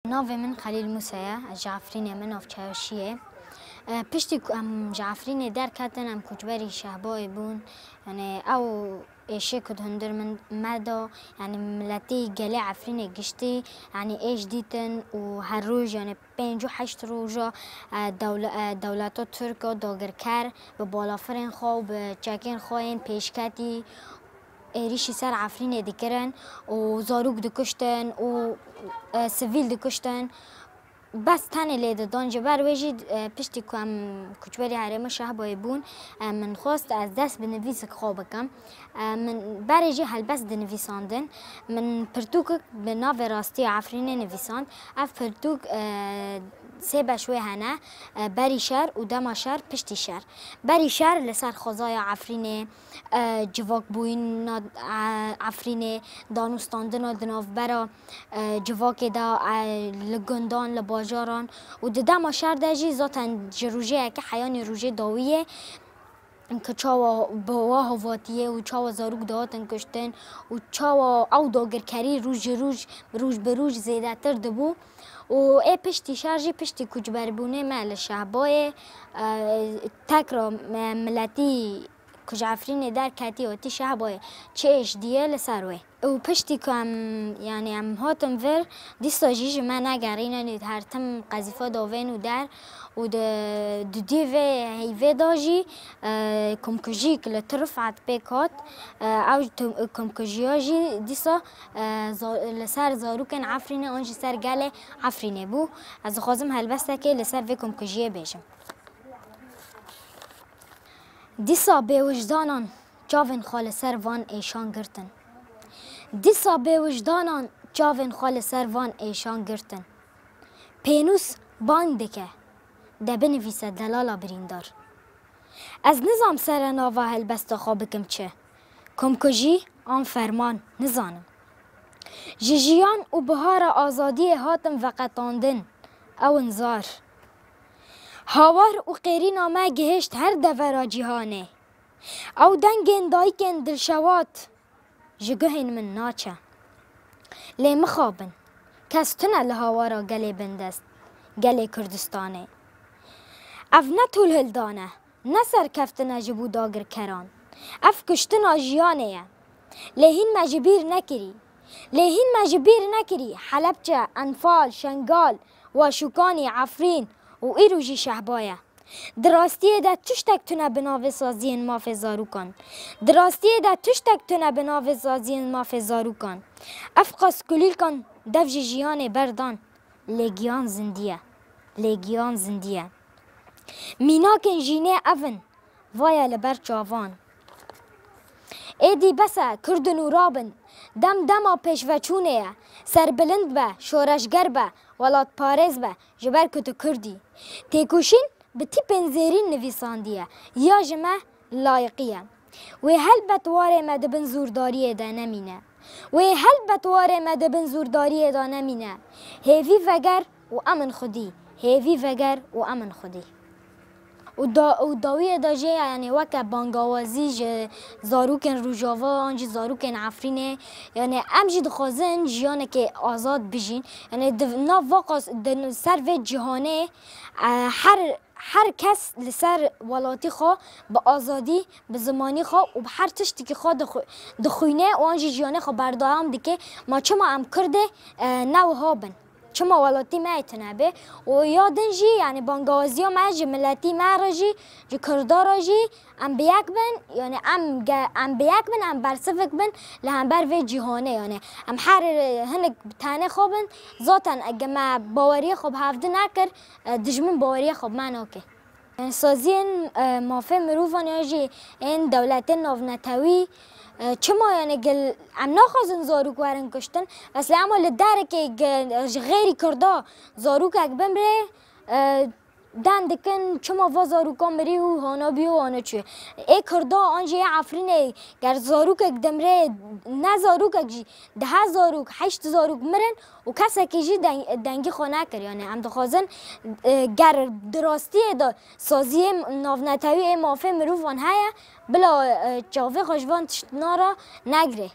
ناوی من خلیل موسیه از جعفرین من آف چاوشیه. پشتی ام جعفرین در کتن ام کجبری شهبای بون یعنی او ایشه کد هندر من مدا یعنی ملتی گله عفرین گشتی یعنی ایش دیتن و هر روز یعنی 5 و 8 روزا دولت ترک داگر کر به بالافرین خو به چکین خوین پیشکتی ایریشی سر عفرین دیکرن و زاروک دکشتن و سویل دکشتن بس تنه لیده دانجه بر ویجید پشتی کم کچبری حرم شهبای بون من خواست از دست بنویس خواب بکم من برجی هلبس دنویساندن من پرتوک به ناو راستی عفرین نویساند اف پرتوک سه بشوی هنه بری شهر و دما شهر پشتی شهر بری شهر لسر خوزای عفرین جواک بوین عفرین دانوستاندن دناف برا جواک دا لگندان لباجاران و دما شهر دجی ذاتن جروجه که حیان روجه داویه که چاوا بوا هواتیه و چاوا زاروک دهاتن کشتن و چاوا او داگرکری روز به روز زیاده تر دبو و ای پشتی شارجی پشتی کجبر بونه مال شهبای تکرا ملتی کجعفرین در کتی و تی شهبای چهش دیه لسروه و پشتی کم یعنی ام هاتم ور دیستا جیج من نگرینه نید هر تم قذیفه داوین و در و دو دیوه هیوه داجی کمکجی که لطرفعت پیکات او کمکجی هاجی دیسا لسر زاروکن عفرینه آنجی سر گل عفرینه بو از خوازم هلبسته که لسر و کمکجیه بیشم دیسا به وجدانان جاوین خال سر وان ایشان گرتن دیسا به وجدانان جاوین خال سر وان ایشان گرتن پینوس بانگ دکه ده بنویسه دلالا بریندار از نظام سر ناوا هلبست خوابکم چه کمکجی آن فرمان نزانم جیجیان و بهار آزادی هاتم وقتاندن او انزار هاوار و قیری نامه گهشت هر دورا جیهانه او دنگین دایکن دلشوات جگهین من ناچه لی مخابن کس تنه لهاوارا گلی بندست گلی کردستانه اف نتول هلدانه نسر کفتنه جبو داگر کران اف کشتنا جیانه لیهین مجبیر نکری لیهین مجبیر نکری حلبچه انفال شنگال و شوکانی عفرین و ایروجی شهبایه دراستی ده تشتک تونه بناو سازین ماف زاروکان دراستی ده تشتک تونه بناو سازین ماف زاروکان افقاس کلیل کن دفج جیان بردان لگیان زندیه لگیان زندیه میناکن جینه اون وایا لبر چاوان ایدی بسه کردن و رابن دم دما پیشوچونه سر بلند به شورشگر به ولات پارز به جبر کتو کردی تیکوشین به تی پنزیرین نویساندیه یا جمع لایقیه و هل بتواره مدبن زورداریه ده نمینه و هل بتواره مدبن زورداریه ده نمینه هیوی وگر و امن خودی هیوی وگر و امن خودی و داویه داجه یعنی وکه بانگاوازی زاروکن روجاوا آنجی زاروکن عفرینه یعنی امجی دخوازن جیانه که آزاد بجین یعنی ناو واقع سر و جهانه هر کس لسر ولاتی خوا به آزادی به زمانی خوا و به هر تشتی که خوا دخوینه و آنجی جیانه خوا بردارم دیگه ما چما ام کرده نو هابن چما ولاتی میتونه به و یادن جی یعنی بانگازی ها مجی ملتی معراجی جی کردارا جی ام بیک بن یعنی ام بیک بن ام برسفک بن لهم بر و جهانه یعنی ام هر هنک تنه خوبن ذاتن اگه ما باوری خوب هفته نکر دجمن باوری خوب من اوکی یعنی سازین مافه مروفان یعنی این دولت ناونتوی چما یعنی گل ام نخوازن زاروک ورن کشتن اصلا اما لداره که غیری کرده زاروک اک بمره دن دکن چما و زاروکان بری و هانا بیو و هانا چوه ای کرده آنجا یه عفرینه گر زاروک اک دمره نه زاروک اک جی 10 زاروک 8 زاروک مرن و کسی که جی دنگی خانه کر یعنی ام دخوازن گر دراستی دا سازی ناونتوی مافه مروفان هیا بلا چاوه خوشوان تشتنا را نگره